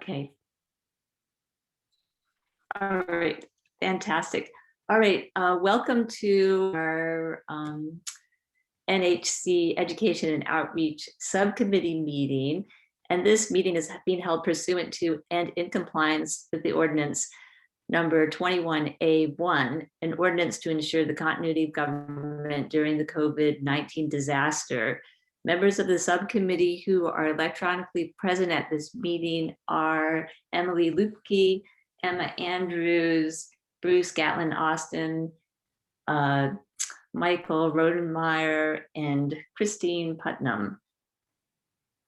Okay. All right, fantastic. All right, welcome to our NHC Education and Outreach Subcommittee meeting. And this meeting is being held pursuant to and in compliance with the ordinance number 21A1, an ordinance to ensure the continuity of government during the COVID-19 disaster. Members of the subcommittee who are electronically present at this meeting are Emily Lupke, Emma Andrews, Bruce Gatlin Austin, Michael Rodenmeyer, and Christine Putnam.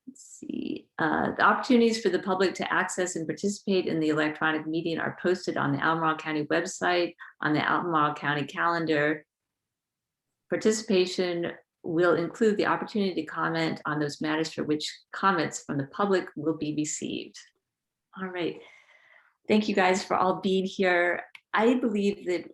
Let's see. The opportunities for the public to access and participate in the electronic meeting are posted on the Albemarle County website, on the Albemarle County calendar. Participation will include the opportunity to comment on those matters for which comments from the public will be received. All right. Thank you guys for all being here. I believe that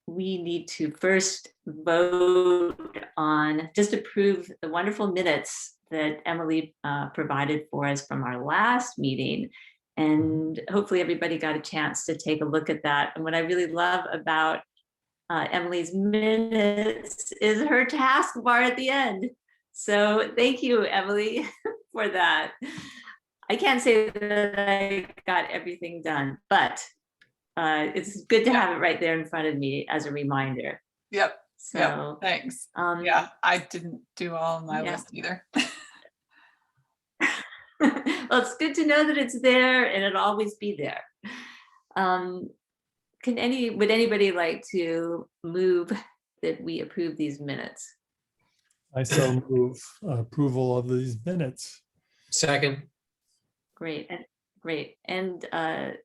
we need to first vote on, just approve the wonderful minutes that Emily provided for us from our last meeting. And hopefully everybody got a chance to take a look at that. And what I really love about Emily's minutes is her taskbar at the end. So thank you, Emily, for that. I can't say that I got everything done, but it's good to have it right there in front of me as a reminder. Yep. So yep. Thanks. Yeah, I didn't do all of my list either. Well, it's good to know that it's there and it'll always be there. Would anybody like to move that we approve these minutes? I so move approval of these minutes. Second. Great. And I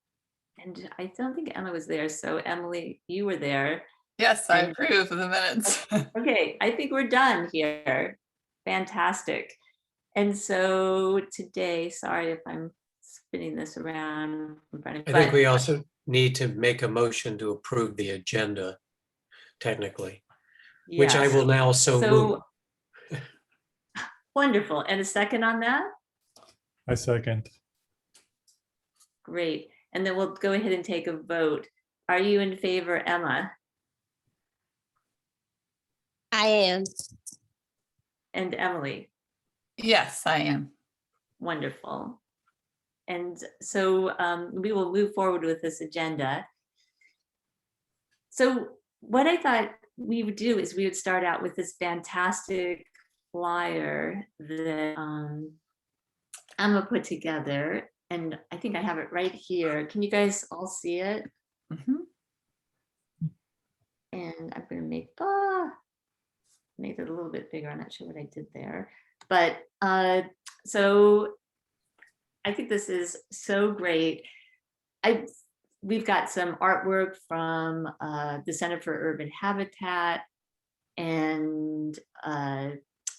don't think Emma was there. So Emily, you were there. Yes, I approve of the minutes. Okay, I think we're done here. Fantastic. And so today, sorry if I'm spinning this around in front of me. I think we also need to make a motion to approve the agenda, technically, which I will now so move. Wonderful. And a second on that? I second. Great. And then we'll go ahead and take a vote. Are you in favor, Emma? I am. And Emily? Yes, I am. Wonderful. And so we will move forward with this agenda. So what I thought we would do is we would start out with this fantastic flyer that Emma put together. And I think I have it right here. Can you guys all see it? Mm-hmm. And I'm going to make it a little bit bigger. I'm not sure what I did there. But so I think this is so great. We've got some artwork from the Center for Urban Habitat. And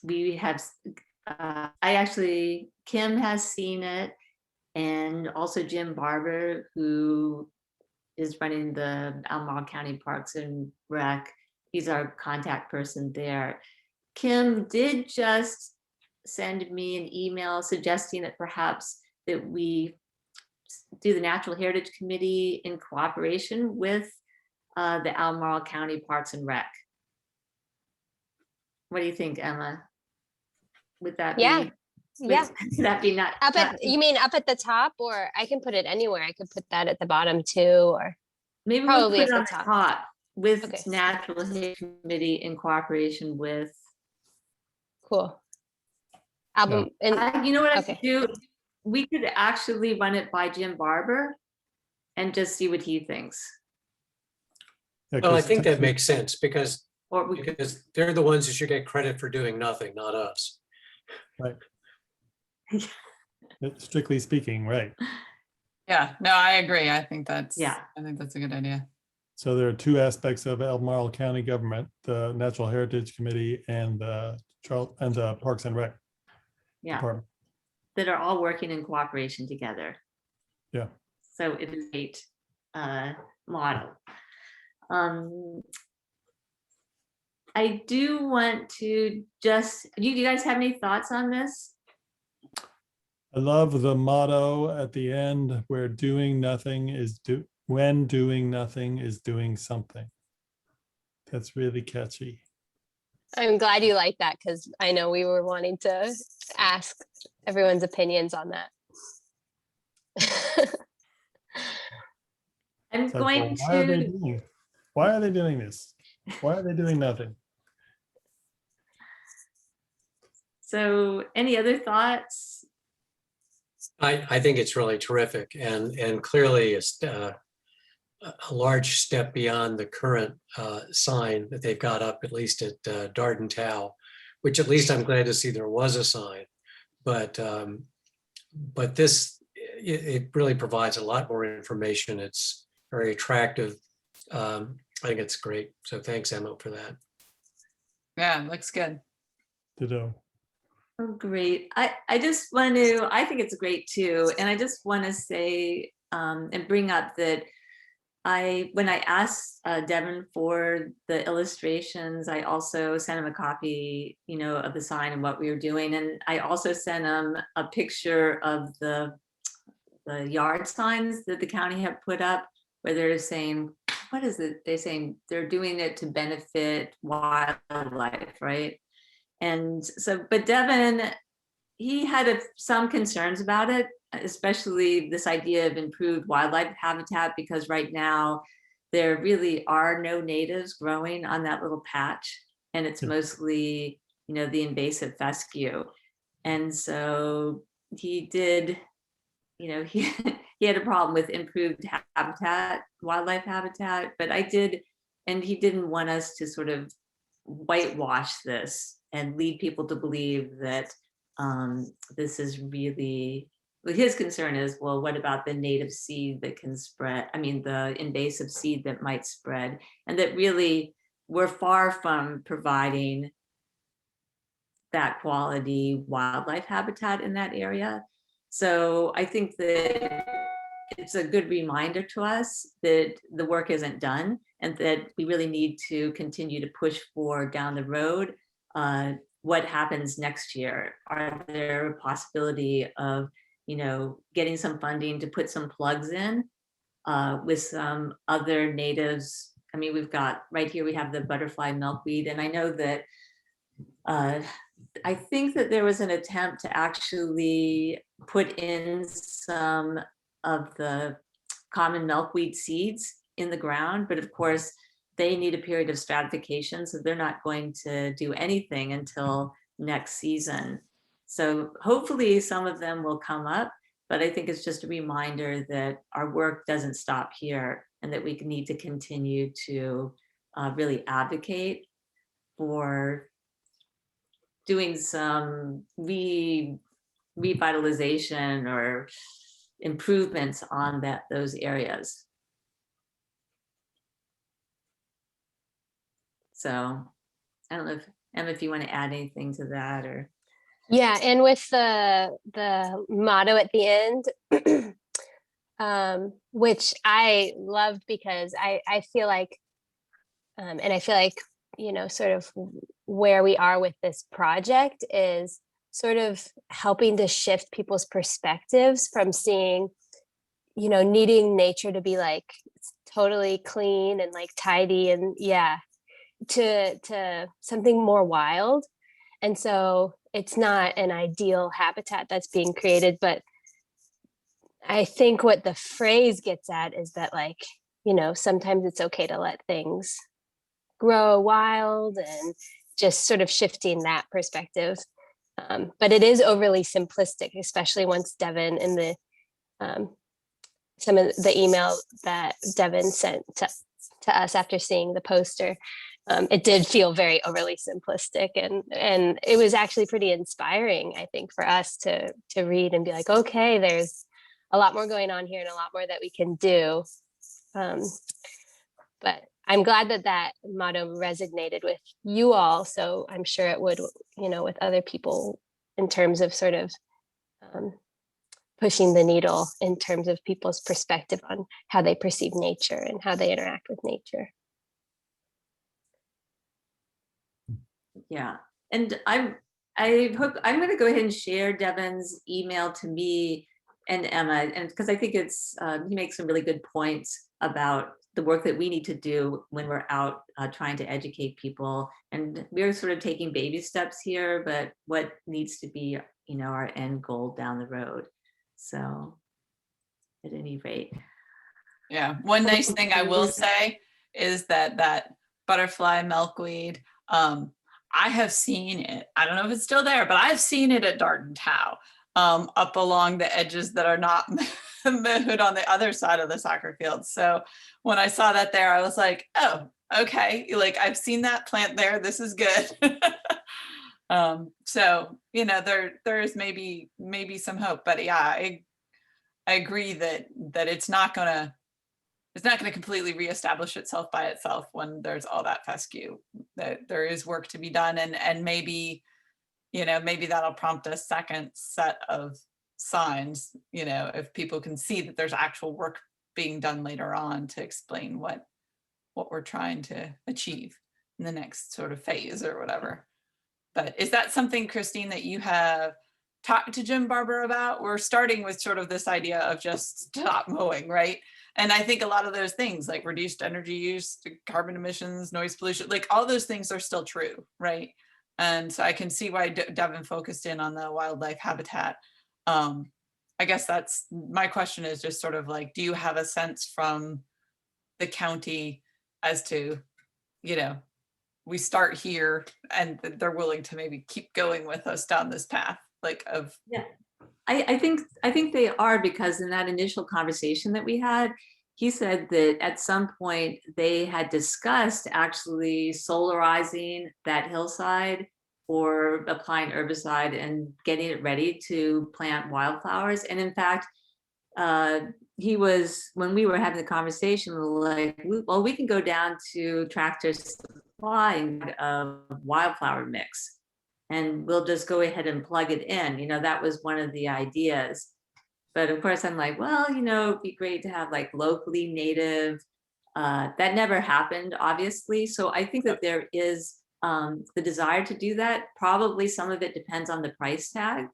we have, Kim has seen it. And also Jim Barber, who is running the Albemarle County Parks and Rec. He's our contact person there. Kim did just send me an email suggesting that perhaps that we do the Natural Heritage Committee in cooperation with the Albemarle County Parks and Rec. What do you think, Emma? Would that be? Yeah. Would that be not? You mean up at the top, or I can put it anywhere? I could put that at the bottom too, or maybe probably we'll put at it the on top. with Okay. Natural Heritage Committee in cooperation with. Cool. Album. You know what I okay. could do? We could actually run it by Jim Barber and just see what he thinks. Yeah, Well, I think that makes sense because Or they're the ones who should get credit for doing nothing, not us. right. Strictly speaking, right. Yeah, no, I agree. I think that's a good idea. So there are two aspects of Albemarle County government: the Natural Heritage Committee and the Parks and Rec Department. that are all working in cooperation together. Yeah. So it is a great model. I do want to just, do you guys have any thoughts on this? I love the motto at the end where doing nothing is when doing nothing is doing something. That's really catchy. I'm glad you like that because I know we were wanting to ask everyone's opinions on that. I'm It's like, well, going to, why are they doing this? Why are they doing nothing? so any other thoughts? I think it's really terrific and clearly a large step beyond the current sign that they've got up, at least at Darden Tow, which at least I'm glad to see there was a sign. But this, it really provides a lot more information. It's very attractive. I think it's great. So thanks, Emma, for that. Yeah, looks good. Ditto. Oh, great. I just want to, I think it's great too. And I just want to say and bring up that when I asked Devin for the illustrations, I also sent him a copy, of the sign and what we were doing. And I also sent him a picture of the yard signs that the county have put up where they're saying, what is it? They're saying they're doing it to benefit wildlife, right? And so, but Devin, he had some concerns about it, especially this idea of improved wildlife habitat, because right now there really are no natives growing on that little patch. And it's mostly, the invasive fescue. And so he did, he had a problem with improved habitat, wildlife habitat, but he didn't want us to sort of whitewash this and lead people to believe that this is really, his concern is, well, what about the native seed that can spread? I mean, the invasive seed that might spread, and that really we're far from providing that quality wildlife habitat in that area. So I think that it's a good reminder to us that the work isn't done and that we really need to continue to push for down the road. What happens next year? Are there a possibility of, getting some funding to put some plugs in with some other natives? I mean, we've got right here, we have the butterfly milkweed. And I know that I think that there was an attempt to actually put in some of the common milkweed seeds in the ground, but of course they need a period of stratification, so they're not going to do anything until next season. So hopefully some of them will come up, but I think it's just a reminder that our work doesn't stop here and that we need to continue to really advocate for doing some revitalization or improvements on those areas. So I don't know if Emma, if you want to add anything to that or. Yeah, and with the motto at the end, which I loved because I feel like, and I feel like, sort of where we are with this project is sort of helping to shift people's perspectives from seeing, needing nature to be like totally clean and like tidy and to something more wild. And so it's not an ideal habitat that's being created, but I think what the phrase gets at is that, like, sometimes it's okay to let things grow wild and just sort of shifting that perspective. But it is overly simplistic, especially once Devin in the some of the email that Devin sent to us after seeing the poster. It did feel very overly simplistic, and it was actually pretty inspiring, I think, for us to read and be like, okay, there's a lot more going on here and a lot more that we can do. But I'm glad that motto resonated with you all. So I'm sure it would, with other people in terms of sort of pushing the needle in terms of people's perspective on how they perceive nature and how they interact with nature. Yeah, and I'm I'm going to go ahead and share Devin's email to me and Emma, and because I think he makes some really good points about the work that we need to do when we're out trying to educate people. And we're sort of taking baby steps here, but what needs to be, our end goal down the road. So at any rate. Yeah, one nice thing I will say is that butterfly milkweed, I have seen it. I don't know if it's still there, but I've seen it at Darton Tow, up along the edges that are not mowed on the other side of the soccer field. So when I saw that there, I was like, oh, okay, like I've seen that plant there. This is good. So there is maybe some hope, but yeah, I agree that it's not gonna completely reestablish itself by itself when there's all that fescue. That there is work to be done, and maybe that'll prompt a second set of signs, if people can see that there's actual work being done later on to explain what we're trying to achieve in the next sort of phase or whatever. But is that something, Christine, that you have talked to Jim Barber about? We're starting with sort of this idea of just stop mowing, right? And I think a lot of those things like reduced energy use, carbon emissions, noise pollution, like all those things are still true, right? And so I can see why Devin focused in on the wildlife habitat. I guess that's my question, is just sort of like, do you have a sense from the county as to, we start here and they're willing to maybe keep going with us down this path, like of. Yeah, I think they are, because in that initial conversation that we had, he said that at some point they had discussed actually solarizing that hillside or applying herbicide and getting it ready to plant wildflowers. And in fact, when we were having the conversation, we were like, well, we can go down to Tractor Supply and get a wildflower mix, and we'll just go ahead and plug it in. That was one of the ideas. But of course, I'm like, well, it'd be great to have like locally native. That never happened, obviously. So I think that there is the desire to do that. Probably some of it depends on the price tag,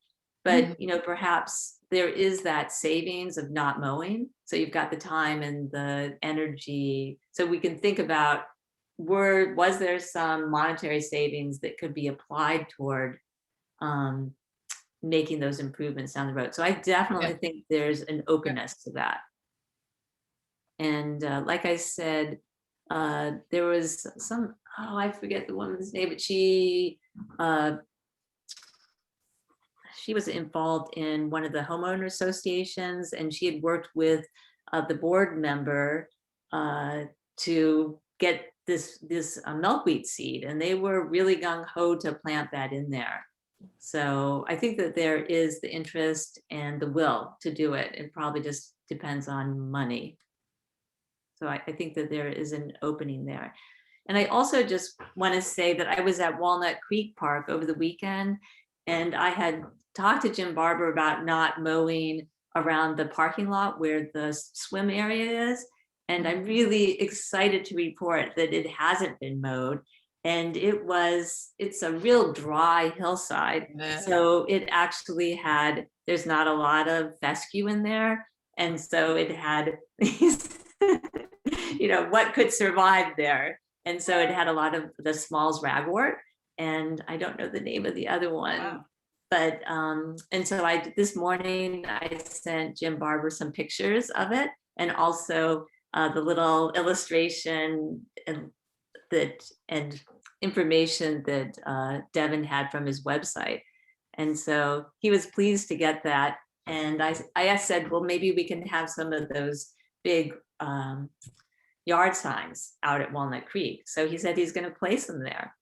but perhaps there is that savings of not mowing. So you've got the time and the energy. So we can think about, was there some monetary savings that could be applied toward making those improvements down the road? So I definitely think there's an openness to that. And like I said, there was some, I forget the woman's name, but she was involved in one of the homeowner associations, and she had worked with the board member to get this milkweed seed, and they were really gung-ho to plant that in there. So I think that there is the interest and the will to do it. It probably just depends on money. So I think that there is an opening there. And I also just want to say that I was at Walnut Creek Park over the weekend, and I had talked to Jim Barber about not mowing around the parking lot where the swim area is. And I'm really excited to report that it hasn't been mowed. And it's a real dry hillside. So it actually there's not a lot of fescue in there. And so it had these, what could survive there. And so it had a lot of the Smalls ragwort, and I don't know the name of the other one. Wow. But, and so this morning I sent Jim Barber some pictures of it, and also the little illustration and information that Devin had from his website. And so he was pleased to get that. And I said, well, maybe we can have some of those big yard signs out at Walnut Creek. So he said he's going to place them there.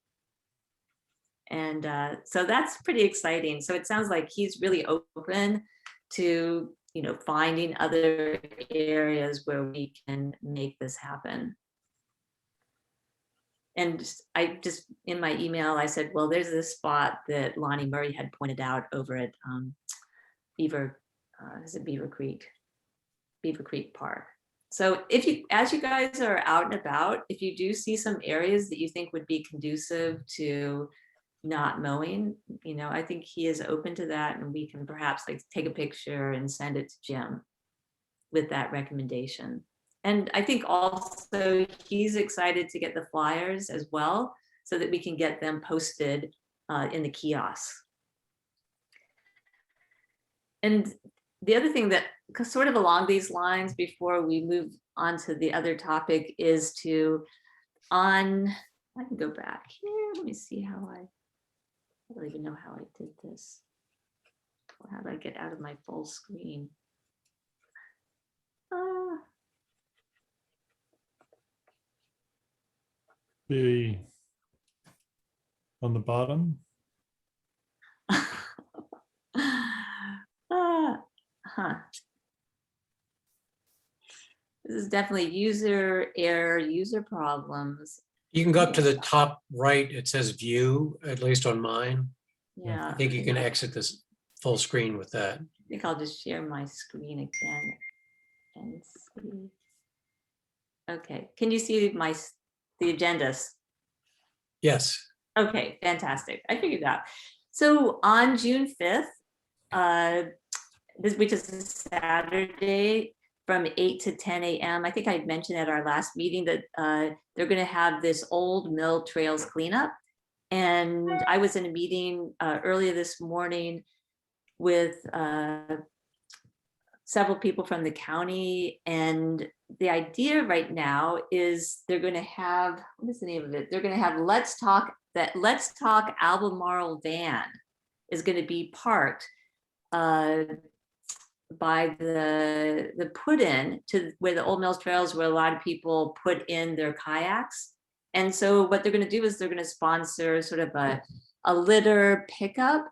And so that's pretty exciting. So it sounds like he's really open to, finding other areas where we can make this happen. And in my email, I said, well, there's this spot that Lonnie Murray had pointed out over at Beaver Creek Park. So as you guys are out and about, if you do see some areas that you think would be conducive to not mowing, I think he is open to that, and we can perhaps like take a picture and send it to Jim with that recommendation. And I think also he's excited to get the flyers as well, so that we can get them posted in the kiosks. And the other thing that sort of along these lines, before we move on to the other topic, is I can go back here. Let me see how I don't even know how I did this. How do I get out of my full screen? The on the bottom. This is definitely user error, user problems. You can go up to the top right. It says view, at least on mine. Yeah. I think you can exit this full screen with that. I think I'll just share my screen again and see. Okay, can you see the agendas? Yes. Okay, fantastic. I figured that. So on June 5th, which is a Saturday, from 8 to 10 a.m. I think I mentioned at our last meeting that they're going to have this old mill trails cleanup. And I was in a meeting earlier this morning with several people from the county. And the idea right now is they're going to have, what is the name of it? They're going to have Let's Talk Albemarle van is going to be parked by the put-in to where the old mills trails, where a lot of people put in their kayaks. And so what they're going to do is they're going to sponsor sort of a litter pickup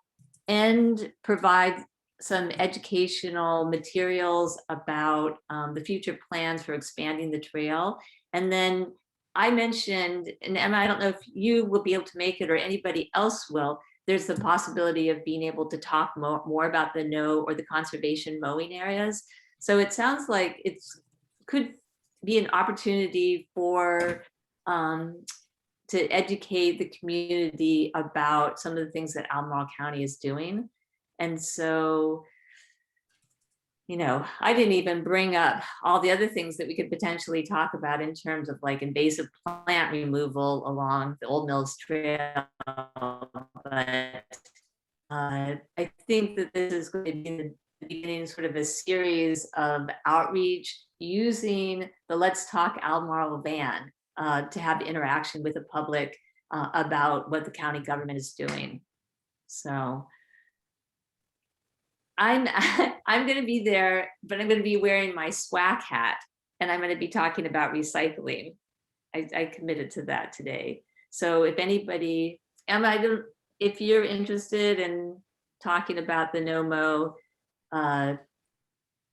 and provide some educational materials about the future plans for expanding the trail. And then I mentioned, and Emma, I don't know if you will be able to make it or anybody else will, there's the possibility of being able to talk more about the no or the conservation mowing areas. So it sounds like it could be an opportunity for to educate the community about some of the things that Albemarle County is doing. And so, I didn't even bring up all the other things that we could potentially talk about in terms of like invasive plant removal along the Old Mills Trail. But I think that this is going to be the beginning sort of a series of outreach using the Let's Talk Albemarle van to have interaction with the public about what the county government is doing. So I'm going to be there, but I'm going to be wearing my SWAC hat, and I'm going to be talking about recycling. I committed to that today. So if anybody, Emma, if you're interested in talking about the NOMO,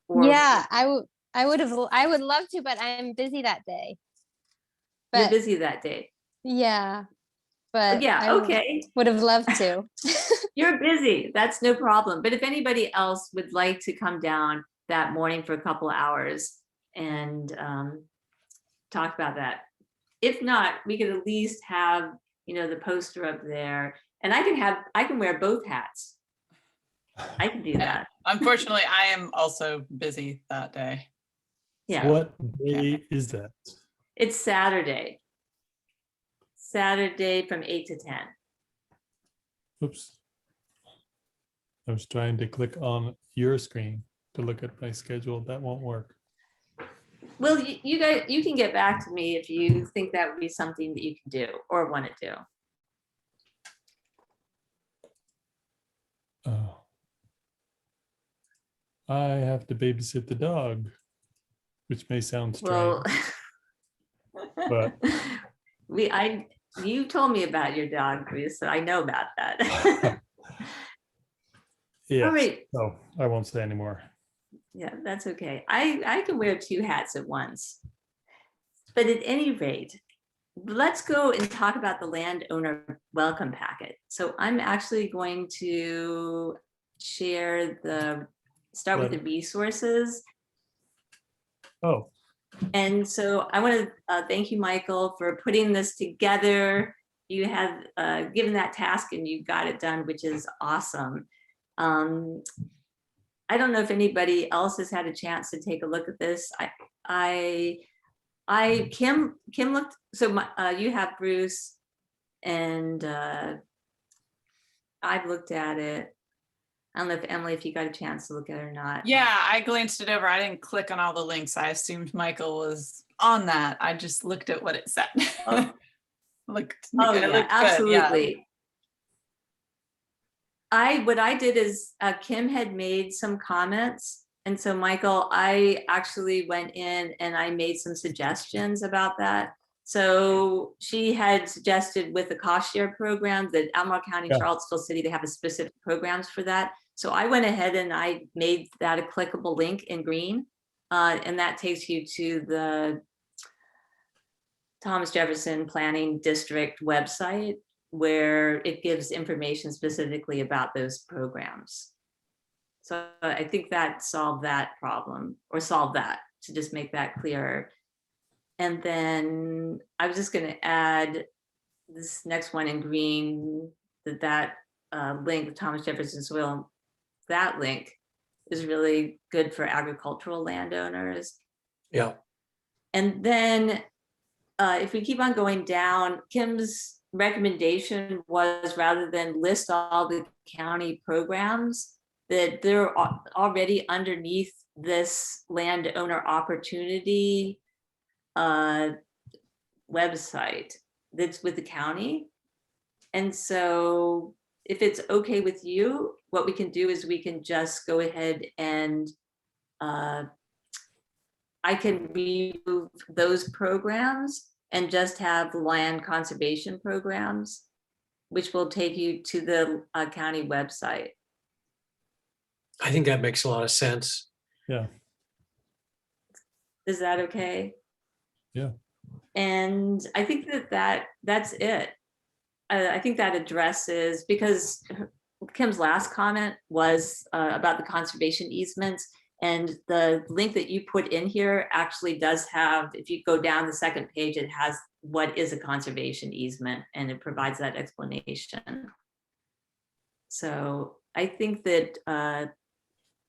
Yeah, I would love to, but I'm busy that day. You're busy that day. Yeah, but yeah, okay. Would have loved to. You're busy. That's no problem. But if anybody else would like to come down that morning for a couple of hours and talk about that. If not, we could at least have, the poster up there, and I can wear both hats. I can do that. Unfortunately, I am also busy that day. Yeah. What day is that? It's Saturday. Saturday from 8 to 10. Oops. I was trying to click on your screen to look at my schedule. That won't work. Well, you guys, you can get back to me if you think that would be something that you can do or want to do. Oh. I have to babysit the dog, which may sound strange. Well, but you told me about your dog, Bruce, so I know about that. Yeah. All right. So I won't say anymore. Yeah, that's okay. I can wear two hats at once. But at any rate, let's go and talk about the landowner welcome packet. So I'm actually going to start with the resources. Oh. And so I want to thank you, Michael, for putting this together. you had given that task and you got it done, which is awesome. I don't know if anybody else has had a chance to take a look at this. Kim looked, so you have Bruce, and I've looked at it. I don't know if Emily, if you got a chance to look at it or not. Yeah, I glanced it over. I didn't click on all the links. I assumed Michael was on that. I just looked at what it said. Oh. Looked, Oh it yeah, looked good, yeah. absolutely. What I did is Kim had made some comments, and so Michael, I actually went in and I made some suggestions about that. So she had suggested with the cost share program that Albemarle County, Yeah. Charlottesville City, they have a specific programs for that. So I went ahead and I made that a clickable link in green, and that takes you to the Thomas Jefferson Planning District website, where it gives information specifically about those programs. So I think that solved that problem, or solved that, to just make that clearer. And then I was just going to add this next one in green, that link, Thomas Jefferson Soil, that link is really good for agricultural landowners. Yeah. And then if we keep on going down, Kim's recommendation was, rather than list all the county programs, that they're already underneath this landowner opportunity website that's with the county. And so if it's okay with you, what we can do is we can just go ahead and I can remove those programs and just have land conservation programs, which will take you to the county website. I think that makes a lot of sense. Yeah. Is that okay? Yeah. And I think that's it. I think that addresses, because Kim's last comment was about the conservation easements, and the link that you put in here actually does have, if you go down the second page, it has what is a conservation easement, and it provides that explanation. So I think that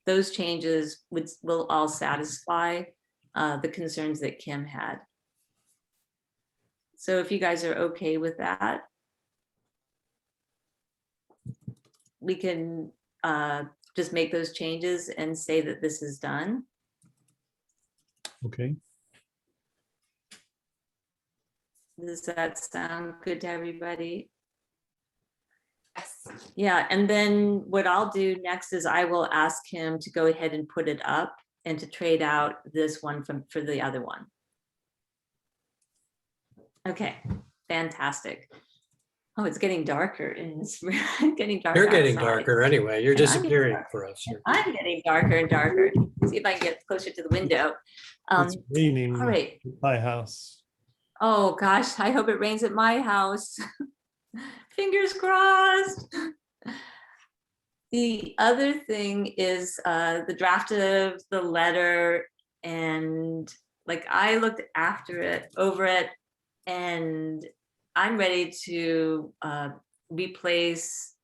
those changes will all satisfy the concerns that Kim had. So if you guys are okay with that, we can just make those changes and say that this is done. Okay. Does that sound good to everybody? Yes. Yeah, and then what I'll do next is I will ask him to go ahead and put it up and to trade out this one for the other one. Okay, fantastic. Oh, it's getting darker in this room. Getting darker. You're getting outside. darker anyway. You're And I'm getting disappearing darker. for us. I'm getting darker and darker. See if I can get closer to the window. It's raining All right. at my house. Oh gosh, I hope it rains at my house. Fingers crossed. The other thing is the draft of the letter, and like I looked over it, and I'm ready to replace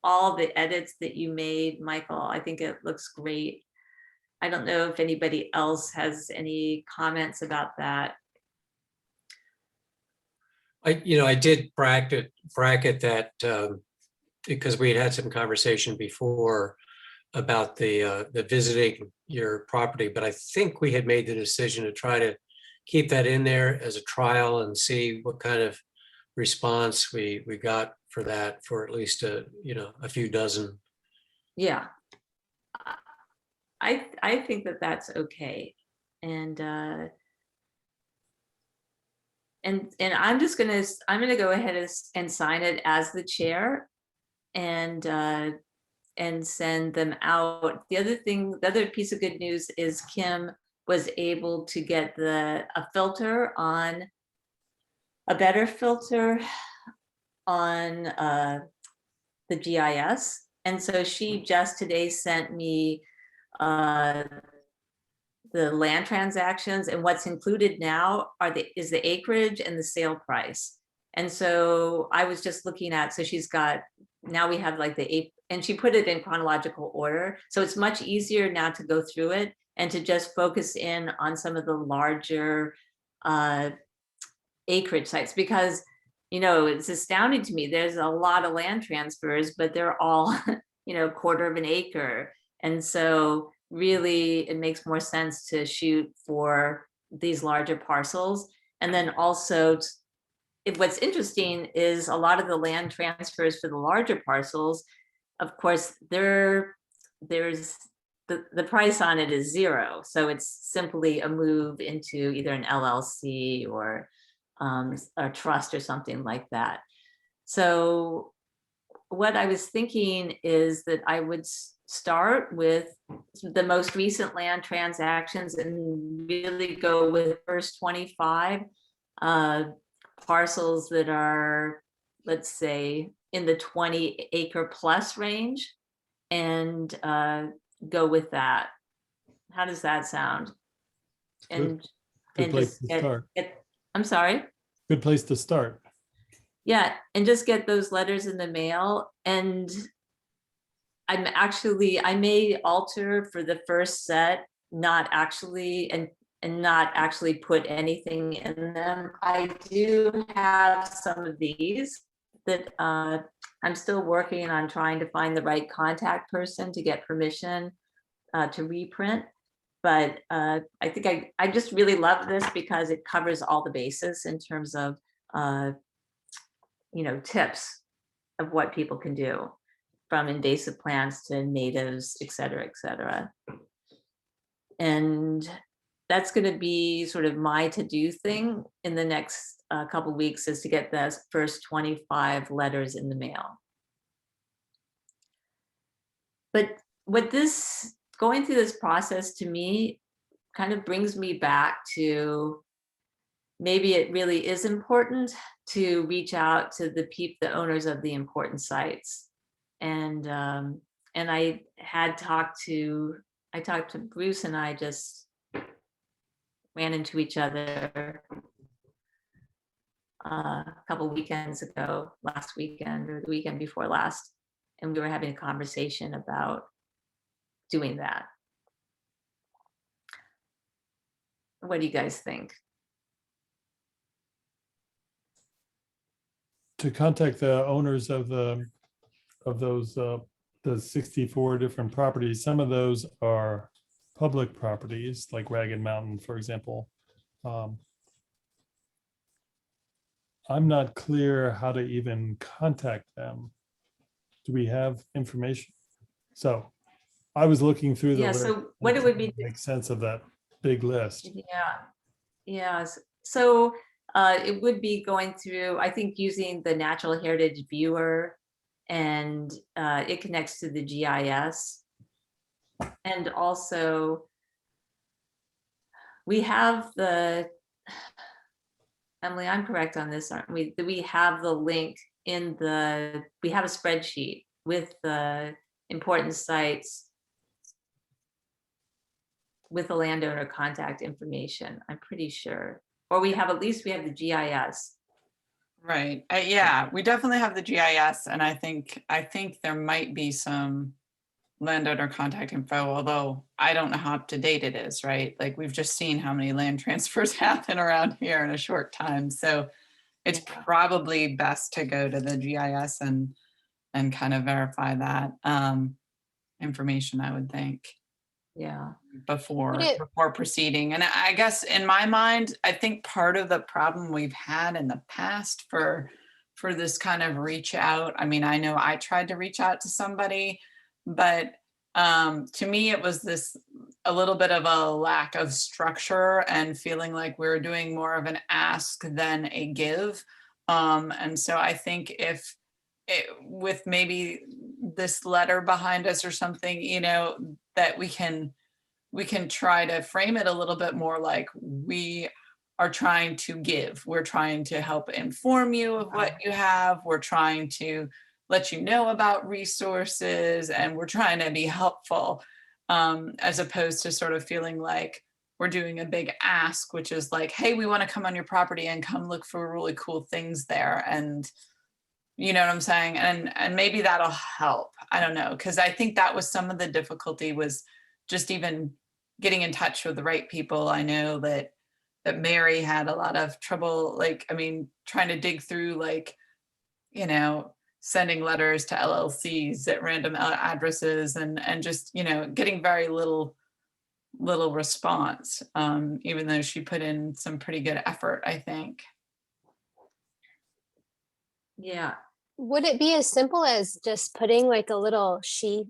all the edits that you made, Michael. I think it looks great. I don't know if anybody else has any comments about that. I did bracket that because we had some conversation before about the visiting your property, but I think we had made the decision to try to keep that in there as a trial and see what kind of response we got for that, for at least a few dozen. Yeah, I think that that's okay, and I'm gonna go ahead and sign it as the chair, and send them out. The other piece of good news is Kim was able to get a better filter on the GIS. And so she just today sent me the land transactions, and what's included now is the acreage and the sale price. And so I was just looking at, so she's got, now we have like the 8, and she put it in chronological order. So it's much easier now to go through it and to just focus in on some of the larger acreage sites, because, it's astounding to me. There's a lot of land transfers, but they're all, quarter of an acre. And so really it makes more sense to shoot for these larger parcels. And then also what's interesting is a lot of the land transfers for the larger parcels, of course, there's the price on it is zero. So it's simply a move into either an LLC or a trust or something like that. So what I was thinking is that I would start with the most recent land transactions and really go with the first 25 parcels that are, let's say, in the 20 acre plus range, and go with that. How does that sound? And Good place just to start. I'm sorry. Good place to start. Yeah, and just get those letters in the mail. And I may alter for the first set, not actually, and not actually put anything in them. I do have some of these that I'm still working on trying to find the right contact person to get permission to reprint. But I think I just really love this because it covers all the bases in terms of tips of what people can do, from invasive plants to natives, et cetera, et cetera. And that's going to be sort of my to-do thing in the next couple of weeks, is to get the first 25 letters in the mail. But going through this process, to me, kind of brings me back to, maybe it really is important to reach out to the owners of the important sites. And I talked to Bruce, and I just ran into each other a couple weekends ago, last weekend or the weekend before last, and we were having a conversation about doing that. What do you guys think? To contact the owners of those the 64 different properties. Some of those are public properties, like Ragged Mountain, for example. I'm not clear how to even contact them. Do we have information? So I was looking through the list. So what it would be, make sense of that big list. yeah. So it would be going through, I think, using the Natural Heritage Viewer, and it connects to the GIS. And also we have Emily, I'm correct on this, aren't we? We have the link we have a spreadsheet with the important sites with the landowner contact information, I'm pretty sure. Or at least we have the GIS. Right. Yeah, we definitely have the GIS, and I think there might be some landowner contact info, although I don't know how up to date it is, right? Like, we've just seen how many land transfers happen around here in a short time. So it's probably best to go to the GIS and kind of verify that information, I would think. Yeah. Before proceeding. And I guess in my mind, I think part of the problem we've had in the past for this kind of reach out, I mean, I know I tried to reach out to somebody, but to me, it was a little bit of a lack of structure and feeling like we were doing more of an ask than a give. And so I think with maybe this letter behind us or something, that we can try to frame it a little bit more like we are trying to give. We're trying to help inform you of what you have. We're trying to let you know about resources, and we're trying to be helpful, as opposed to sort of feeling like we're doing a big ask, which is like, hey, we want to come on your property and come look for really cool things there. And you know what I'm saying? And maybe that'll help. I don't know. Cause I think that was some of the difficulty, was just even getting in touch with the right people. I know that Mary had a lot of trouble, like, I mean, trying to dig through, like, you know, sending letters to LLCs at random addresses and just, you know, getting very little response, even though she put in some pretty good effort, I think. Yeah. Would it be as simple as just putting like a little sheet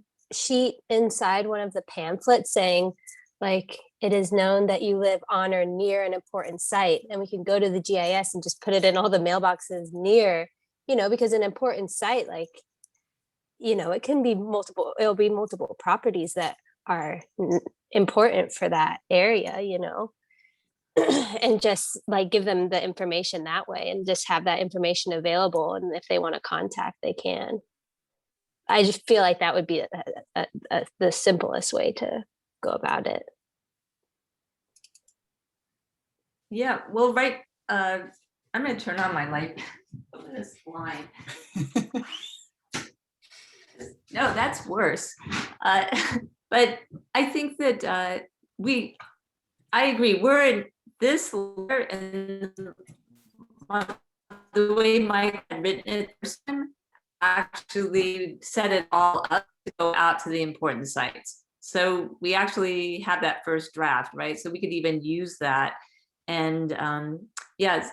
inside one of the pamphlets saying, like, it is known that you live on or near an important site, and we can go to the GIS and just put it in all the mailboxes near, you know, because an important site, like, you know, it can be multiple, it'll be multiple properties that are important for that area, you know. And just like give them the information that way and just have that information available, and if they want to contact, they can. I just feel like that would be the simplest way to go about it. Yeah, well, right, I'm gonna turn on my light. Look at this line. No, that's worse. But I think that I agree, we're in this letter, and the way Mike had written it actually set it all up to go out to the important sites. So we actually have that first draft, right? So we could even use that. And yes,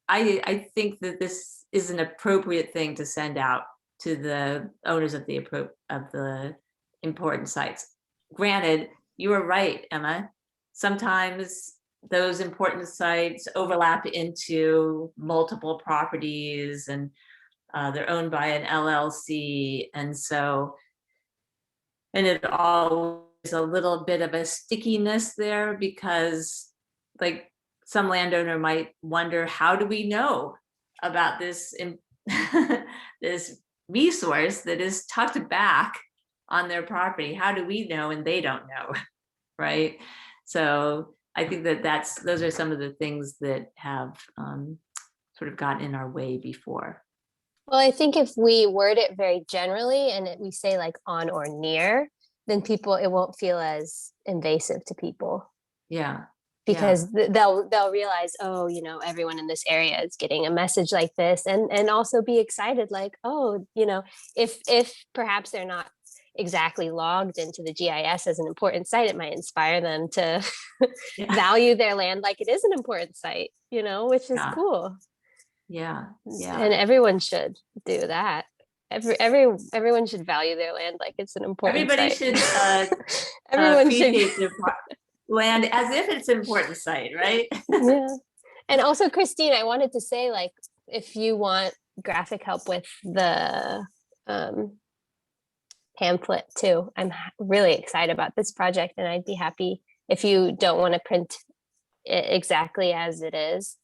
I think that this is an appropriate thing to send out to the owners of the important sites. Granted, you are right, Emma. Sometimes those important sites overlap into multiple properties, and they're owned by an LLC. And so, and it all is a little bit of a stickiness there, because like some landowner might wonder, how do we know about this this resource that is tucked back on their property? How do we know and they don't know? Right. So I think that those are some of the things that have sort of gotten in our way before. Well, I think if we word it very generally and we say like on or near, then it won't feel as invasive to people. Yeah. Because they'll realize, oh, you know, everyone in this area is getting a message like this, and also be excited, like, oh, you know, if perhaps they're not exactly logged into the GIS as an important site, it might inspire them to value their land like it is an important site, you know, which is cool. Yeah. And everyone should do that. Everyone should value their land like it's an important Everybody site. should Everyone should appreciate their land as if it's an important site, right? Yeah. And also, Christine, I wanted to say, like, if you want graphic help with the pamphlet too, I'm really excited about this project, and I'd be happy if you don't want to print it exactly as it is.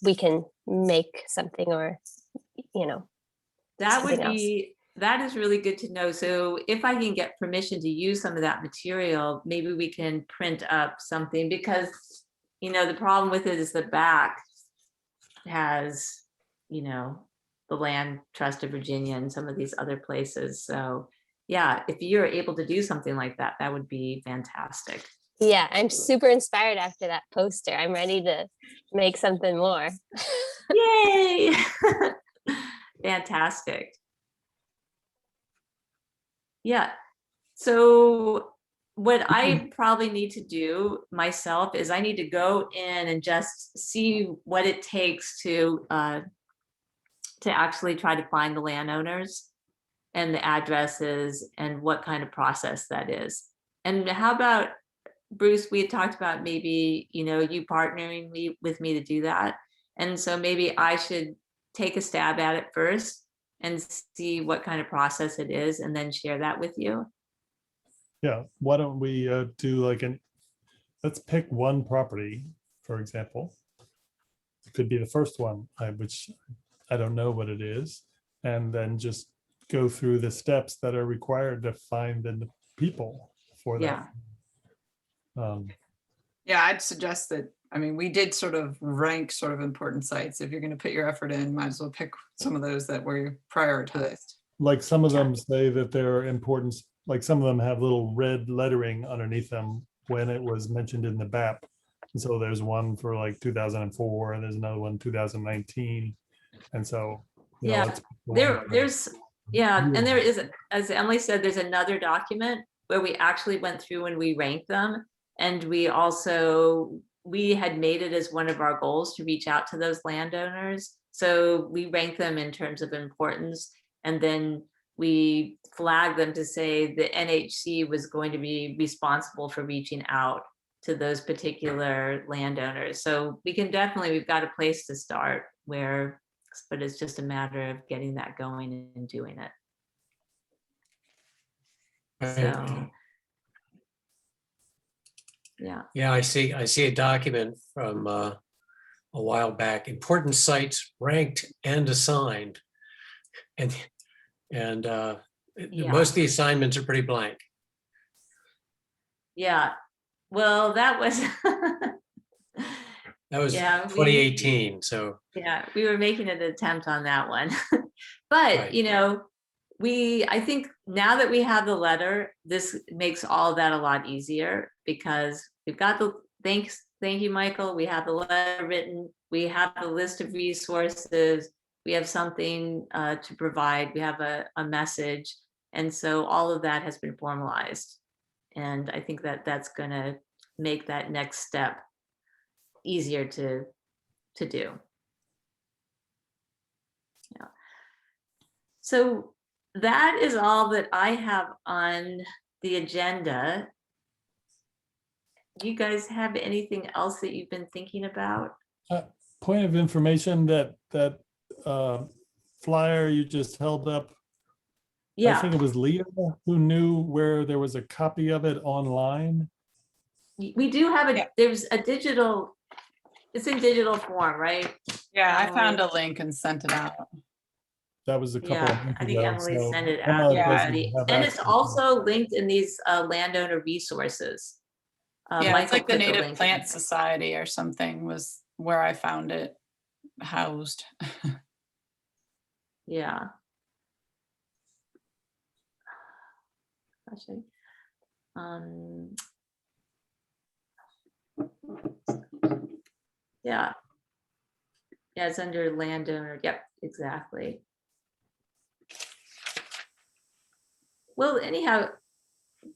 We can make something, or, you know, That would something be, that is really good to know. So if I can get permission to use some of that material, maybe we can print up something, because, you know, the problem with it is the back has, you know, the Land Trust of Virginia and some of these other places. So yeah, if you're able to do something like that, that would be fantastic. Yeah, I'm super inspired after that poster. I'm ready to make something more. Yay! Fantastic. Yeah. So what I probably need to do myself is I need to go in and just see what it takes to actually try to find the landowners and the addresses and what kind of process that is. And how about, Bruce, we had talked about maybe, you know, you partnering with me to do that. And so maybe I should take a stab at it first and see what kind of process it is, and then share that with you. Yeah, why don't we do like let's pick one property, for example. It could be the first one, which I don't know what it is, and then just go through the steps that are required to find the people for that. Yeah, I'd suggest that, I mean, we did sort of rank sort of important sites. If you're going to put your effort in, might as well pick some of those that were prioritized. Like some of Yeah. them say that they're important, like some of them have little red lettering underneath them when it was mentioned in the BAP. And so there's one for like 2004 and there's another one 2019. And so, you know, Yeah, let's pick the one that are- there's, yeah, and there is, as Emily said, there's another document where we actually went through and we ranked them. And we had made it as one of our goals to reach out to those landowners. So we ranked them in terms of importance. And then we flagged them to say the NHC was going to be responsible for reaching out to those particular landowners. So we can definitely, we've got a place to start where, but it's just a matter of getting that going and doing it. So, yeah. Yeah, I see a document from a while back, important sites ranked and assigned. And Yeah. most of the assignments are pretty blank. Yeah, well, that was, That was Yeah, 2018, so. yeah, we were making an attempt on that one. But, Right. you know, I think now that we have the letter, this makes all that a lot easier because we've got thank you, Michael. We have the letter written, we have the list of resources, we have something to provide, we have a message. And so all of that has been formalized. And I think that that's gonna make that next step easier to do. Yeah. So that is all that I have on the agenda. Do you guys have anything else that you've been thinking about? Point of information, that flyer you just held up. I Yeah, think it was Leah who knew where there was a copy of it online. we do have Yeah. there's a digital, it's in digital form, right? Yeah, I found a link and sent it out. That was a couple of Yeah, months I think ago, Emily so sent it out. Emma to Yeah, doesn't everybody. have And it's access. also linked in these landowner resources. Yeah, it's Michael like the put Native link in Plant there. Society or something was where I found it housed. Yeah. Actually, yeah. Yeah, it's under landowner. Yep, exactly. Well, anyhow,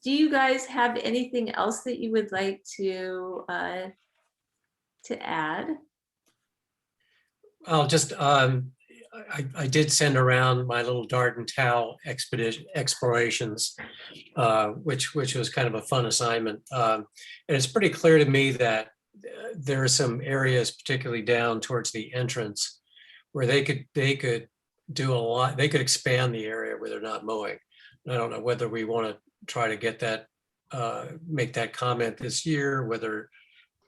do you guys have anything else that you would like to add? I'll just, I did send around my little Darden Towel explorations, which was kind of a fun assignment. And it's pretty clear to me that there are some areas, particularly down towards the entrance, where they could do a lot. They could expand the area where they're not mowing. And I don't know whether we want to try to get that, make that comment this year, whether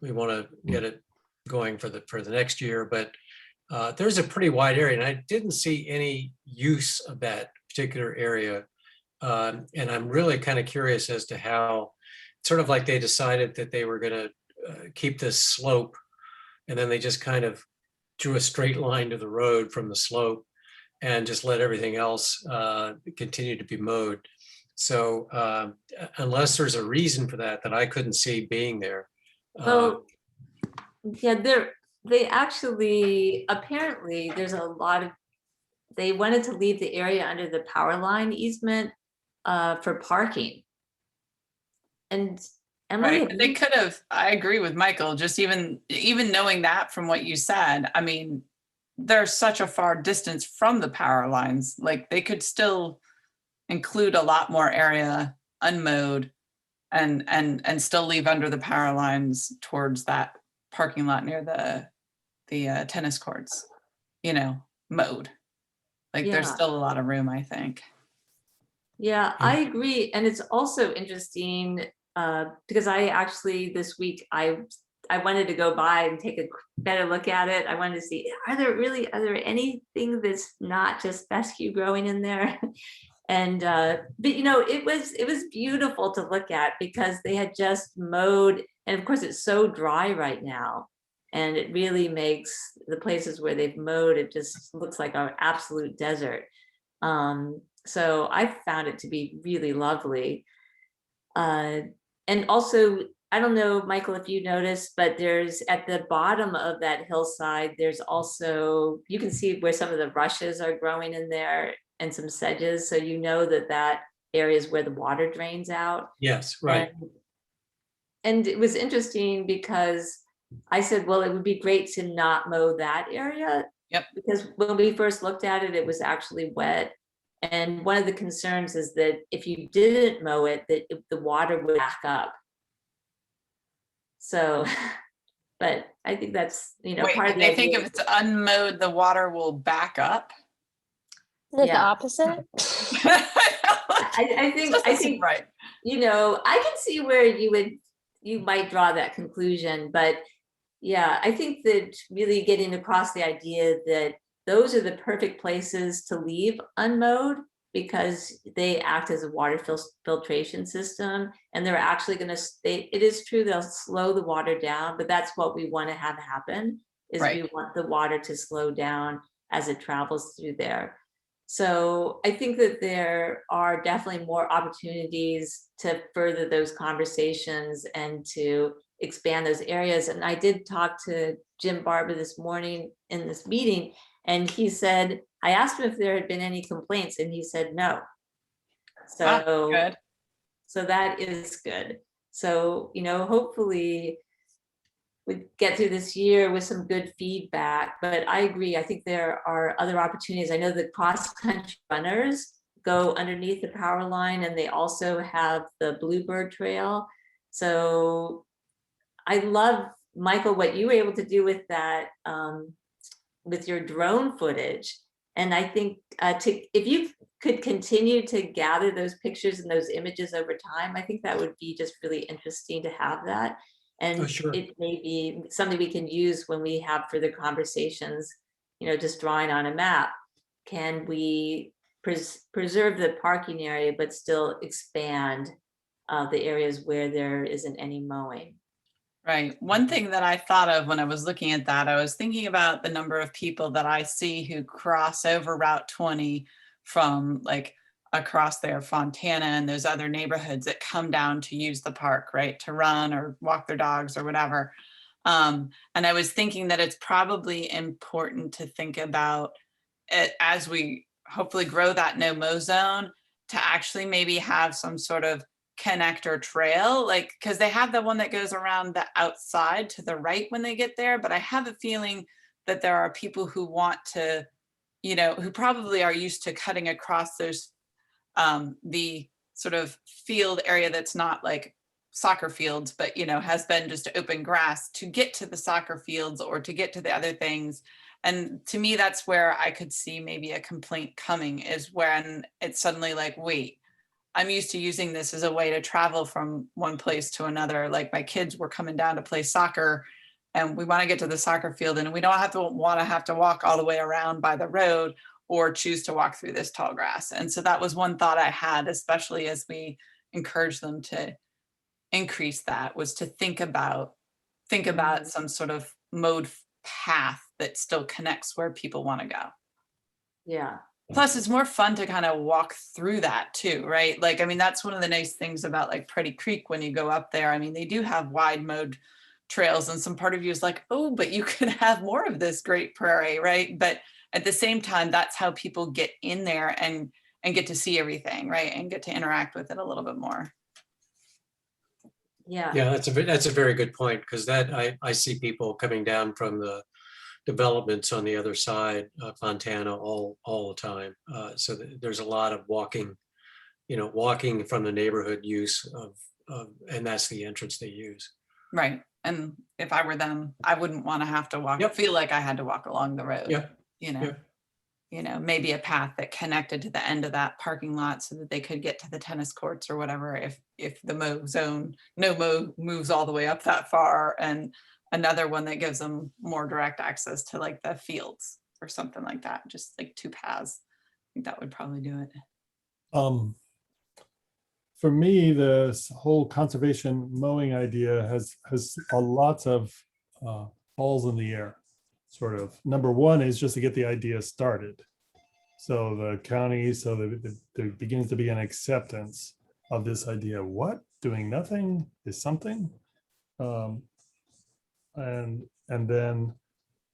we want to get it going for the next year, but there's a pretty wide area, and I didn't see any use of that particular area. And I'm really kind of curious as to how, sort of like they decided that they were going to keep this slope, and then they just kind of drew a straight line to the road from the slope and just let everything else continue to be mowed. So unless there's a reason for that I couldn't see being there. Well, yeah, they actually, apparently there's a lot of, they wanted to leave the area under the power line easement for parking. And Emily, Right, but they could have, I agree with Michael, just even knowing that from what you said, I mean, there's such a far distance from the power lines, like they could still include a lot more area unmowed and still leave under the power lines towards that parking lot near the tennis courts, mowed. Like there's Yeah. still a lot of room, I think. Yeah, I agree. And it's also interesting because I actually this week I wanted to go by and take a better look at it. I wanted to see, are there anything that's not just fescue growing in there? And but it was beautiful to look at because they had just mowed And of course, it's so dry right now. And it really makes the places where they've mowed, it just looks like an absolute desert. So I found it to be really lovely. And also, I don't know, Michael, if you noticed, but there's at the bottom of that hillside, there's also, you can see where some of the rushes are growing in there and some sedges. So you know that that area is where the water drains out. Yes, right. And it was interesting because I said, well, it would be great to not mow that area. Yep. Because when we first looked at it, it was actually wet. And one of the concerns is that if you didn't mow it, that the water would back up. So, but I think that's, you know, Wait, part of the they think idea. if it's unmowed, the water will back up? Is it the Yeah. opposite? I think, right. you know, I can see where you might draw that conclusion, but yeah, I think that really getting across the idea that those are the perfect places to leave unmowed because they act as a water filtration system, and they're actually going to stay. It is true they'll slow the water down, but that's what we want to have happen. Is Right. we want the water to slow down as it travels through there. So I think that there are definitely more opportunities to further those conversations and to expand those areas. And I did talk to Jim Barber this morning in this meeting, and he said, I asked him if there had been any complaints, and he said no. So, Good. so that is good. So, you know, hopefully we get through this year with some good feedback, but I agree. I think there are other opportunities. I know the cross-country runners go underneath the power line, and they also have the Bluebird Trail. So I love, Michael, what you were able to do with that, with your drone footage. And I think if you could continue to gather those pictures and those images over time, I think that would be just really interesting to have that. And Oh, sure. it may be something we can use when we have further conversations, you know, just drawing on a map. Can we preserve the parking area, but still expand the areas where there isn't any mowing? Right. One thing that I thought of when I was looking at that, I was thinking about the number of people that I see who cross over Route 20 from like across there, Fontana and those other neighborhoods that come down to use the park, right? To run or walk their dogs or whatever. And I was thinking that it's probably important to think about it as we hopefully grow that no mow zone, to actually maybe have some sort of connector trail, like, because they have the one that goes around the outside to the right when they get there, but I have a feeling that there are people who want to, you know, who probably are used to cutting across those the sort of field area that's not like soccer fields, but, you know, has been just open grass to get to the soccer fields or to get to the other things. And to me, that's where I could see maybe a complaint coming, is when it's suddenly like, wait, I'm used to using this as a way to travel from one place to another. Like my kids were coming down to play soccer, and we want to get to the soccer field, and we don't have to walk all the way around by the road or choose to walk through this tall grass. And so that was one thought I had, especially as we encourage them to increase that, was to think about some sort of mode path that still connects where people want to go. Yeah. Plus, it's more fun to kind of walk through that too, right? Like, I mean, that's one of the nice things about like Pretty Creek when you go up there. I mean, they do have wide mode trails, and some part of you is like, oh, but you could have more of this great prairie, right? But at the same time, that's how people get in there and get to see everything, right? And get to interact with it a little bit more. Yeah. Yeah, that's a very good point, because that I see people coming down from the developments on the other side of Fontana all the time. So there's a lot of walking, you know, walking from the neighborhood use of, and that's the entrance they use. Right. And if I were them, I wouldn't want to have to walk, Yep. feel like I had to walk along the road. Yep. You know, Yep. you know, maybe a path that connected to the end of that parking lot so that they could get to the tennis courts or whatever, if the mow zone, no mow moves all the way up that far, and another one that gives them more direct access to like the fields or something like that, just like two paths. I think that would probably do it. for me, this whole conservation mowing idea has a lots of balls in the air. Sort of. Number one is just to get the idea started. So the county, so that there begins to be an acceptance of this idea. What? Doing nothing is something, and then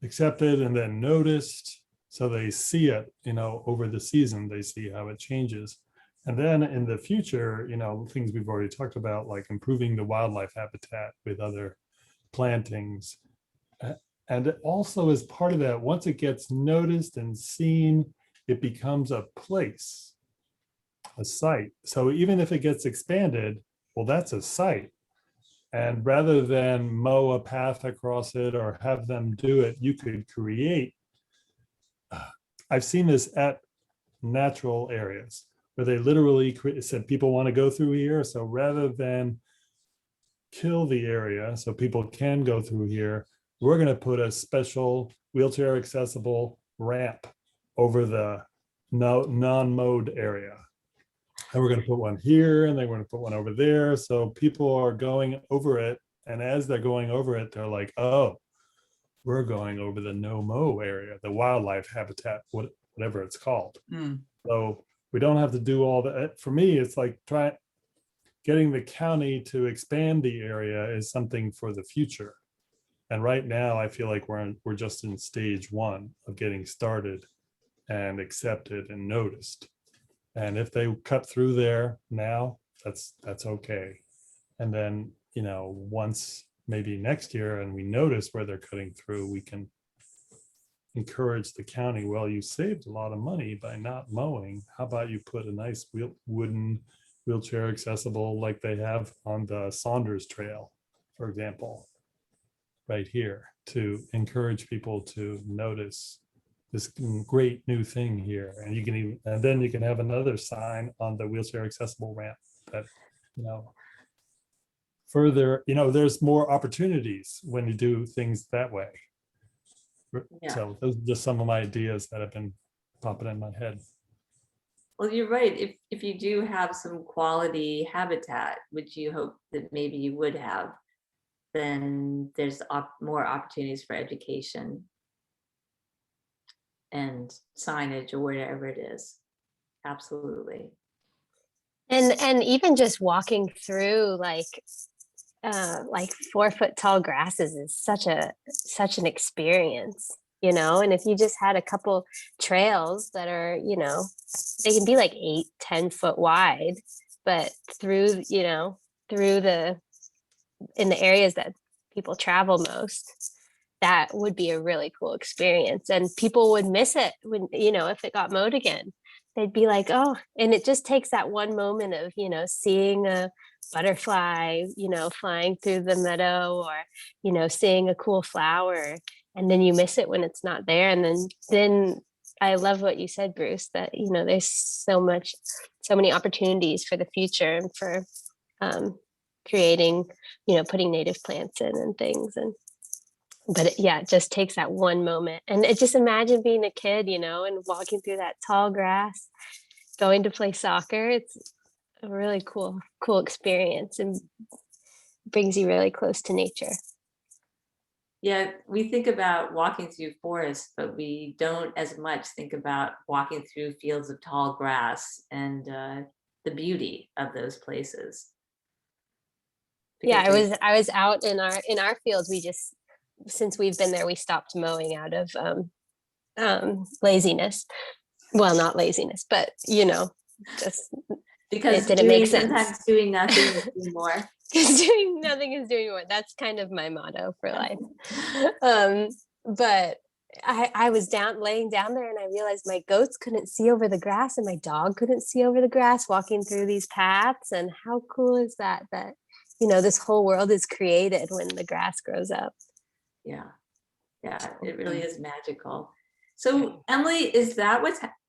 accepted and then noticed. So they see it, over the season, they see how it changes. And then in the future, things we've already talked about, like improving the wildlife habitat with other plantings. And it also as part of that, once it gets noticed and seen, it becomes a place, a site. So even if it gets expanded, well, that's a site. And rather than mow a path across it or have them do it, you could create. I've seen this at natural areas where they literally said people want to go through here. So rather than kill the area so people can go through here, we're going to put a special wheelchair accessible ramp over the non-mowed area. And we're going to put one here and then we're going to put one over there. So people are going over it. And as they're going over it, they're like, oh, we're going over the no mow area, the wildlife habitat, whatever it's called. So we don't have to do all that. For me, it's like getting the county to expand the area is something for the future. And right now, I feel like we're just in stage one of getting started and accepted and noticed. And if they cut through there now, that's okay. And then, once maybe next year and we notice where they're cutting through, we can encourage the county, well, you saved a lot of money by not mowing. How about you put a nice wooden wheelchair accessible like they have on the Saunders Trail, for example, right here, to encourage people to notice this great new thing here. And you can even, and then you can have another sign on the wheelchair accessible ramp that, further, there's more opportunities when you do things that way. Yeah. So those are just some of my ideas that have been popping in my head. Well, you're right. If you do have some quality habitat, which you hope that maybe you would have, then there's more opportunities for education and signage or whatever it is. Absolutely. And even just walking through like 4-foot tall grasses is such an experience, and if you just had a couple trails that are, they can be like 8-10 foot wide, but through in the areas that people travel most, that would be a really cool experience. And people would miss it when, if it got mowed again, they'd be like, oh, and it just takes that one moment of, seeing a butterfly, flying through the meadow, or, seeing a cool flower, and then you miss it when it's not there. And then I love what you said, Bruce, that, there's so many opportunities for the future and for creating, putting native plants in and things. But it just takes that one moment. And just imagine being a kid, and walking through that tall grass, going to play soccer. It's a really cool experience and brings you really close to nature. Yeah, we think about walking through forests, but we don't as much think about walking through fields of tall grass and the beauty of those places. Yeah, Because I was out in our fields. We just, since we've been there, we stopped mowing out of laziness. Well, not laziness, but just because it didn't make sense. Sometimes doing nothing is doing more. Because doing nothing is doing more. That's kind of my motto for life. But I was laying down there, and I realized my goats couldn't see over the grass, and my dog couldn't see over the grass, walking through these paths. And how cool is that this whole world is created when the grass grows up. Yeah, it really is magical. So Emily, is that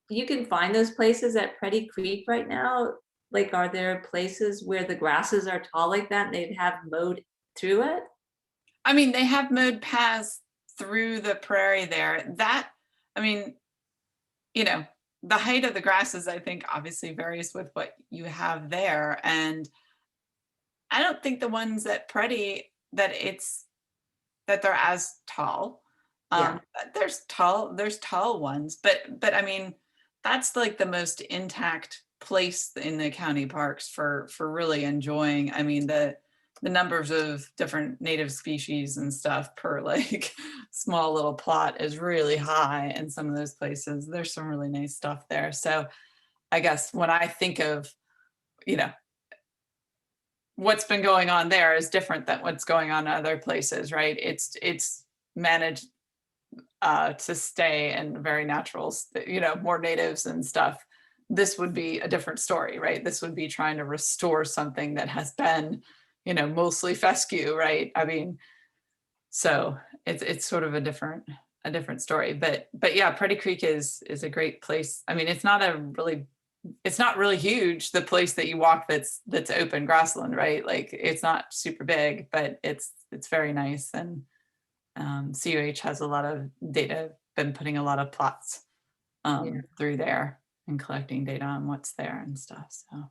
you can find those places at Pretty Creek right now? Like, are there places where the grasses are tall like that and they'd have mowed through it? I mean, they have mowed paths through the prairie there. That, I mean, the height of the grasses, I think obviously varies with what you have there. And I don't think the ones at Preddy that they're as tall. Yeah. There's tall ones, but I mean, that's like the most intact place in the county parks for really enjoying. I mean, the numbers of different native species and stuff per like small little plot is really high in some of those places. There's some really nice stuff there. So I guess when I think of, you know, what's been going on there is different than what's going on in other places, right? It's managed to stay in very natural, you know, more natives and stuff. This would be a different story, right? This would be trying to restore something that has been, you know, mostly fescue, right? I mean, so it's sort of a different story. But yeah, Preddy Creek is a great place. I mean, it's not really huge, the place that you walk that's open grassland, right? Like it's not super big, but it's very nice. And CUH has a lot of data, been putting a lot of plots through there and collecting data on what's there and stuff. So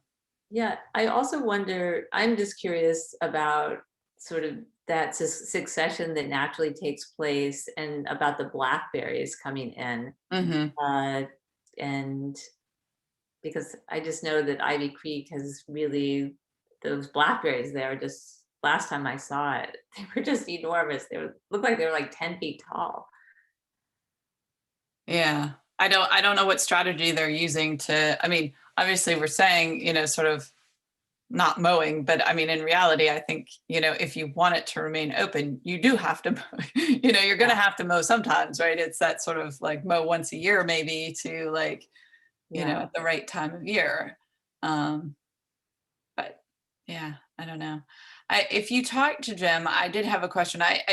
Yeah, I also wonder, I'm just curious about sort of that succession that naturally takes place and about the blackberries coming in. And because I just know that Ivy Creek has really, those blackberries there, just last time I saw it, they were just enormous. Looked like they were like 10 feet tall. yeah, I don't know what strategy they're using to, I mean, obviously we're saying, you know, sort of not mowing, but I mean, in reality, I think, you know, if you want it to remain open, you do have to, you know, you're going to have to mow sometimes, right? It's that sort of like mow once a year, maybe, to like, you know, at the right time of year. But yeah, I don't know. If you talk to Jim, I did have a question. I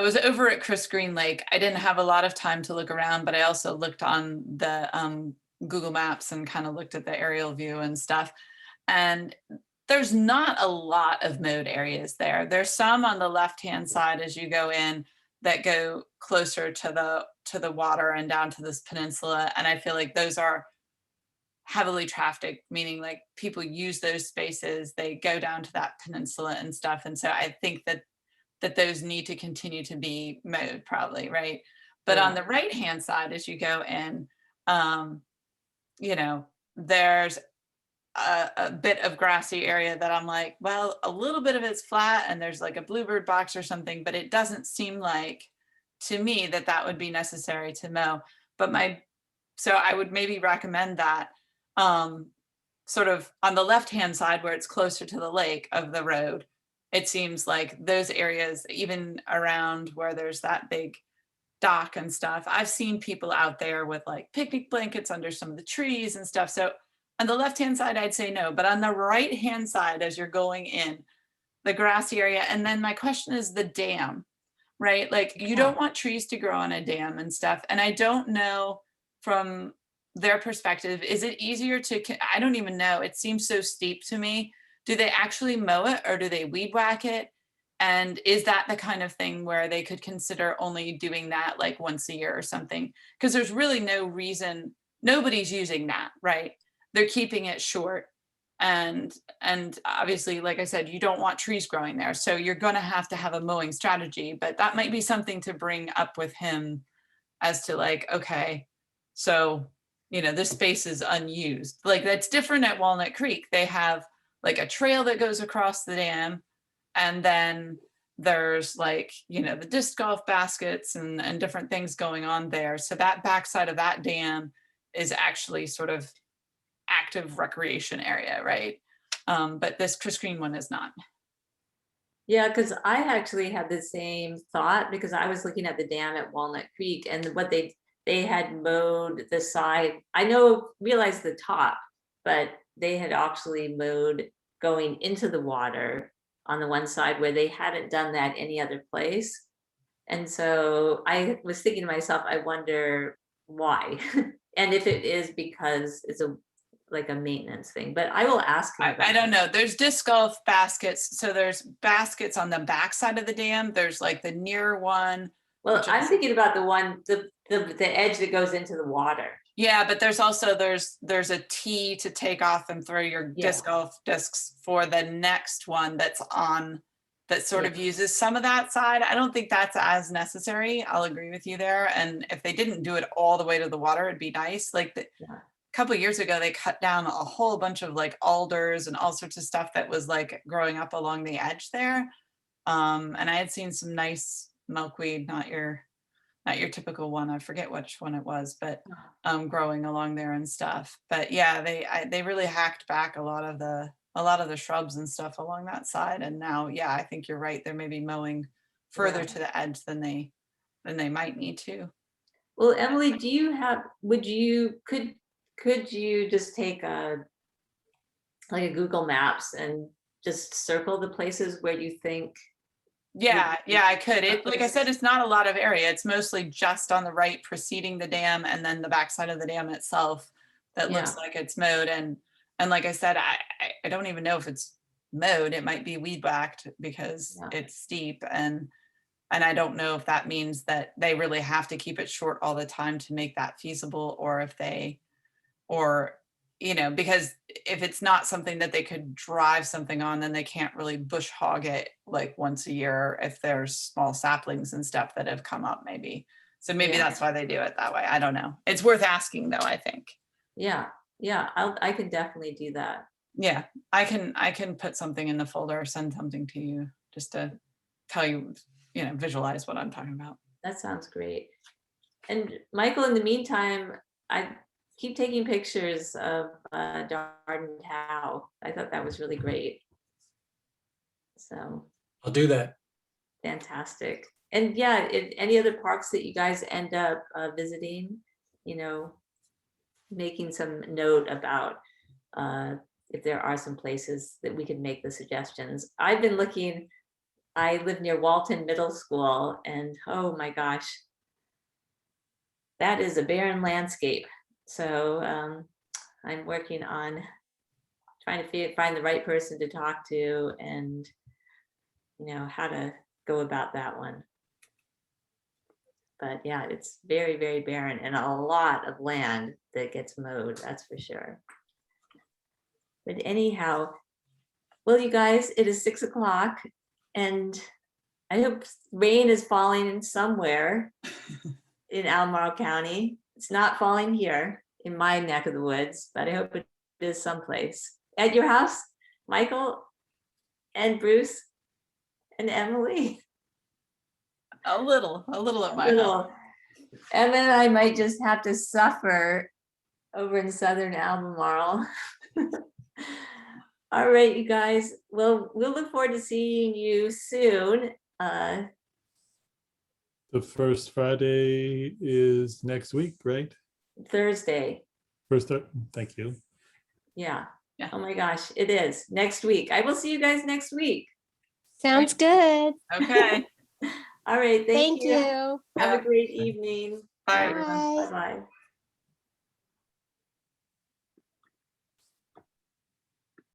was over at Chris Green Lake. I didn't have a lot of time to look around, but I also looked on the Google Maps and kind of looked at the aerial view and stuff. And there's not a lot of mowed areas there. There's some on the left-hand side as you go in that go closer to the water and down to this peninsula. And I feel like those are heavily trafficked, meaning like people use those spaces, they go down to that peninsula and stuff. And so I think that those need to continue to be mowed probably, right? But on the right-hand side, as you go in, you know, there's a bit of grassy area that I'm like, well, a little bit of it's flat and there's like a bluebird box or something, but it doesn't seem like to me that would be necessary to mow. But so I would maybe recommend that sort of on the left-hand side where it's closer to the lake of the road, it seems like those areas, even around where there's that big dock and stuff, I've seen people out there with like picnic blankets under some of the trees and stuff. So on the left-hand side, I'd say no, but on the right-hand side, as you're going in, the grassy area. And then my question is the dam, right? Like you don't want trees to grow on a dam and stuff. And I don't know from their perspective, is it easier to, I don't even know. It seems so steep to me. Do they actually mow it or do they weed whack it? And is that the kind of thing where they could consider only doing that like once a year or something? Because there's really no reason, nobody's using that, right? They're keeping it short. And obviously, like I said, you don't want trees growing there. So you're going to have a mowing strategy, but that might be something to bring up with him as to like, okay, so, you know, this space is unused. Like that's different at Walnut Creek. They have like a trail that goes across the dam. And then there's like, you know, the disc golf baskets and different things going on there. So that backside of that dam is actually sort of active recreation area, right? But this Chris Green one is not. Yeah, because I actually had the same thought because I was looking at the dam at Walnut Creek and what they had mowed the side. I realized the top, but they had actually mowed going into the water on the one side where they hadn't done that any other place. And so I was thinking to myself, I wonder why. And if it is because it's like a maintenance thing, but I will ask him. I don't know. There's disc golf baskets. So there's baskets on the back side of the dam. There's like the near one. Well, I'm thinking about the one, the edge that goes into the water. Yeah, but there's also, there's a tee to take off and throw your Yeah. disc golf discs for the next one that's on, that sort of Yeah. uses some of that side. I don't think that's as necessary. I'll agree with you there. And if they didn't do it all the way to the water, it'd be nice. Like a Yeah. couple of years ago, they cut down a whole bunch of like alders and all sorts of stuff that was like growing up along the edge there. And I had seen some nice milkweed, not your typical one. I forget which one it was, but growing along there and stuff. But yeah, they really hacked back a lot of the shrubs and stuff along that side. And now, yeah, I think you're right. They're maybe mowing further Yeah. to the edge than they might need to. Well, Emily, do you have, could you just take like a Google Maps and just circle the places where you think? Yeah, I could. It, like I said, it's not a lot of area. It's mostly just on the right preceding the dam and then the backside of the dam itself that looks Yeah. like it's mowed. And like I said, I don't even know if it's mowed. It might be weed whacked because Yeah. it's steep. And I don't know if that means that they really have to keep it short all the time to make that feasible, or if they, or, you know, because if it's not something that they could drive something on, then they can't really bush hog it like once a year if there's small saplings and stuff that have come up maybe. So maybe Yeah. that's why they do it that way. I don't know. It's worth asking though, I think. Yeah, I can definitely do that. Yeah, I can put something in the folder or send something to you just to tell you, you know, visualize what I'm talking about. That sounds great. And Michael, in the meantime, I keep taking pictures of Darden Tow. I thought that was really great. So I'll do that. fantastic. And yeah, any other parks that you guys end up visiting, you know, making some note about if there are some places that we could make the suggestions. I've been looking, I live near Walton Middle School, and oh my gosh, that is a barren landscape. So I'm working on trying to find the right person to talk to, and you know how to go about that one. But yeah, it's very, very barren and a lot of land that gets mowed, that's for sure. But anyhow, well, you guys, it is 6 o'clock and I hope rain is falling in somewhere in Albemarle County. It's not falling here in my neck of the woods, but I hope it is someplace. At your house, Michael and Bruce and Emily? A little at my house. Little. Emma and I might just have to suffer over in southern Albemarle. All right, you guys. Well, we'll look forward to seeing you soon. The first Friday is next week, right? Thursday. Thank you. Yeah. Yeah. Oh my gosh, it is next week. I will see you guys next week. Sounds good. Okay. All right. Thank you. Have a great evening. Bye. Bye. Bye-bye.